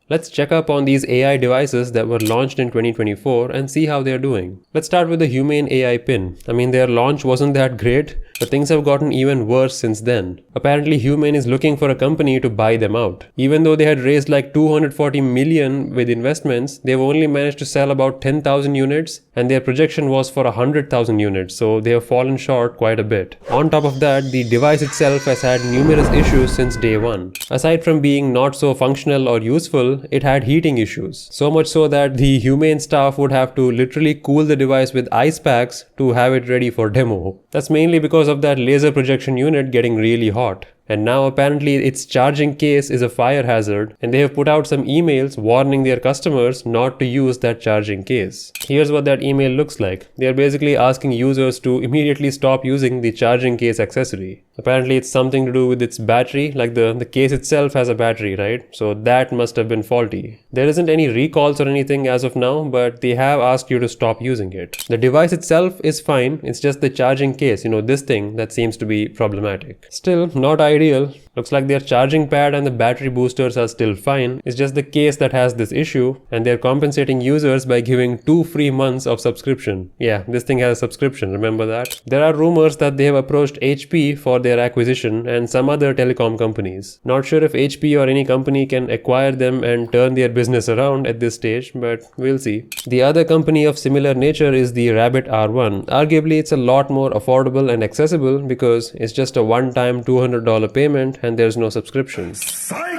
Let's check up on these AI devices that were launched in 2024 and see how they're doing. Let's start with the Humane AI Pin. I mean, their launch wasn't that great, but things have gotten even worse since then. Apparently, Humane is looking for a company to buy them out. Even though they had raised like 240 million with investments, they've only managed to sell about 10,000 units, and their projection was for 100,000 units, so they have fallen short quite a bit. On top of that, the device itself has had numerous issues since day one. Aside from being not so functional or useful, it had heating issues. So much so that the Humane staff would have to literally cool the device with ice packs to have it ready for demo. That's mainly because of that laser projection unit getting really hot. And now apparently its charging case is a fire hazard, and they have put out some emails warning their customers not to use that charging case. Here's what that email looks like. They are basically asking users to immediately stop using the charging case accessory. Apparently it's something to do with its battery, like the case itself has a battery, right? So that must have been faulty. There isn't any recalls or anything as of now, but they have asked you to stop using it. The device itself is fine, it's just the charging case, this thing that seems to be problematic. Still, not ideal. Looks like their charging pad and the battery boosters are still fine. It's just the case that has this issue, and they're compensating users by giving 2 free months of subscription. Yeah, this thing has a subscription, remember that? There are rumors that they have approached HP for their acquisition and some other telecom companies. Not sure if HP or any company can acquire them and turn their business around at this stage, but we'll see. The other company of similar nature is the Rabbit R1. Arguably, it's a lot more affordable and accessible because it's just a one-time $200 payment and there's no subscription.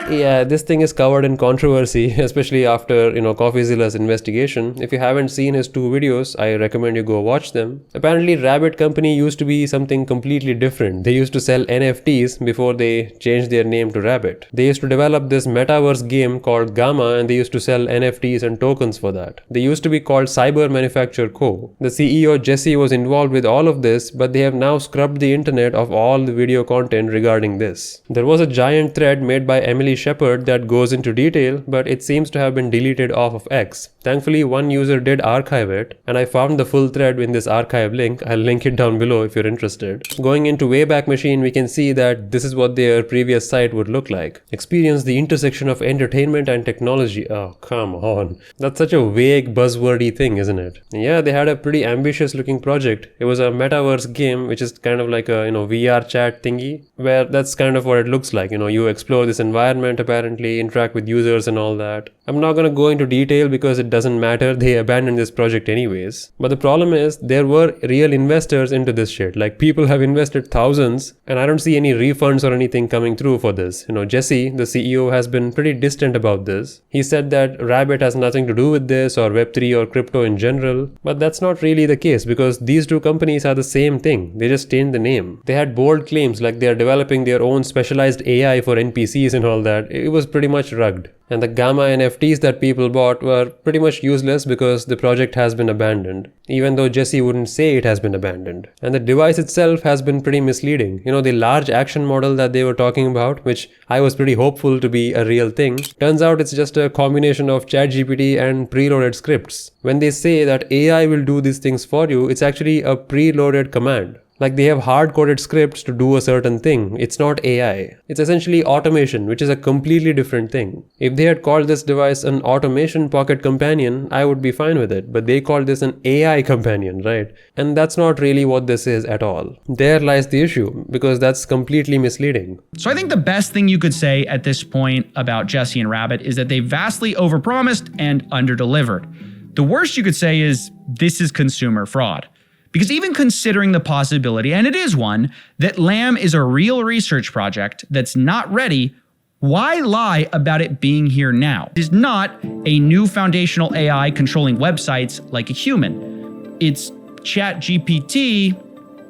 Yeah, this thing is covered in controversy, especially after, CoffeeZilla's investigation. If you haven't seen his 2 videos, I recommend you go watch them. Apparently, Rabbit Company used to be something completely different. They used to sell NFTs before they changed their name to Rabbit. They used to develop this metaverse game called Gamma, and they used to sell NFTs and tokens for that. They used to be called Cyber Manufacture Co. The CEO Jesse was involved with all of this, but they have now scrubbed the internet of all the video content regarding this. There was a giant thread made by Emily Shepard that goes into detail, but it seems to have been deleted off of X. Thankfully, one user did archive it, and I found the full thread in this archive link. I'll link it down below if you're interested. Going into Wayback Machine, we can see that this is what their previous site would look like. Experience the intersection of entertainment and technology. Oh, come on. That's such a vague, buzzwordy thing, isn't it? Yeah, they had a pretty ambitious looking project. It was a metaverse game, which is kind of like a, VR chat thingy, where that's kind of what it looks like. You explore this environment, apparently, interact with users and all that. I'm not gonna go into detail because it doesn't matter. They abandoned this project anyways. But the problem is, there were real investors into this shit. Like, people have invested thousands, and I don't see any refunds or anything coming through for this. Jesse, the CEO, has been pretty distant about this. He said that Rabbit has nothing to do with this or Web3 or crypto in general. But that's not really the case because these 2 companies are the same thing. They just changed the name. They had bold claims like they are developing their own specialized AI for NPCs and all that. It was pretty much rugged. And the Gamma NFTs that people bought were pretty much useless because the project has been abandoned, even though Jesse wouldn't say it has been abandoned. And the device itself has been pretty misleading. The large action model that they were talking about, which I was pretty hopeful to be a real thing, turns out it's just a combination of ChatGPT and preloaded scripts. When they say that AI will do these things for you, it's actually a preloaded command. Like, they have hard-coded scripts to do a certain thing. It's not AI. It's essentially automation, which is a completely different thing. If they had called this device an automation pocket companion, I would be fine with it. But they called this an AI companion, right? And that's not really what this is at all. There lies the issue, because that's completely misleading. So I think the best thing you could say at this point about Jesse and Rabbit is that they vastly overpromised and underdelivered. The worst you could say is this is consumer fraud. Because even considering the possibility, and it is one, that LAM is a real research project that's not ready, why lie about it being here now? It is not a new foundational AI controlling websites like a human. It's ChatGPT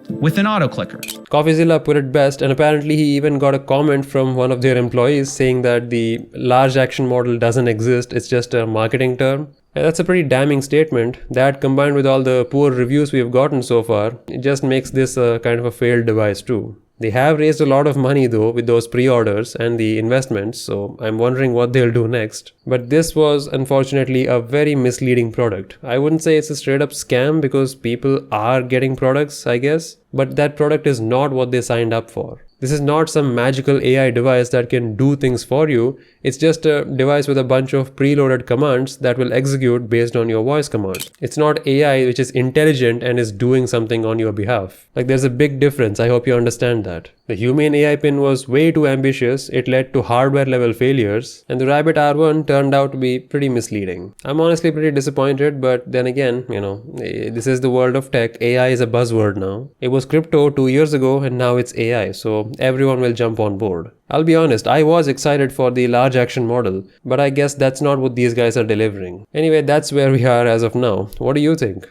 with an auto-clicker. CoffeeZilla put it best, and apparently he even got a comment from one of their employees saying that the large action model doesn't exist, it's just a marketing term. That's a pretty damning statement. That, combined with all the poor reviews we have gotten so far, it just makes this a kind of a failed device too. They have raised a lot of money though with those pre-orders and the investments, so I'm wondering what they'll do next. But this was unfortunately a very misleading product. I wouldn't say it's a straight up scam because people are getting products, I guess, but that product is not what they signed up for. This is not some magical AI device that can do things for you. It's just a device with a bunch of preloaded commands that will execute based on your voice command. It's not AI which is intelligent and is doing something on your behalf. Like, there's a big difference. I hope you understand that. The Humane AI Pin was way too ambitious. It led to hardware level failures, and the Rabbit R1 turned out to be pretty misleading. I'm honestly pretty disappointed, but then again, this is the world of tech. AI is a buzzword now. It was crypto 2 years ago, and now it's AI, so everyone will jump on board. I'll be honest, I was excited for the large action model, but I guess that's not what these guys are delivering. Anyway, that's where we are as of now. What do you think?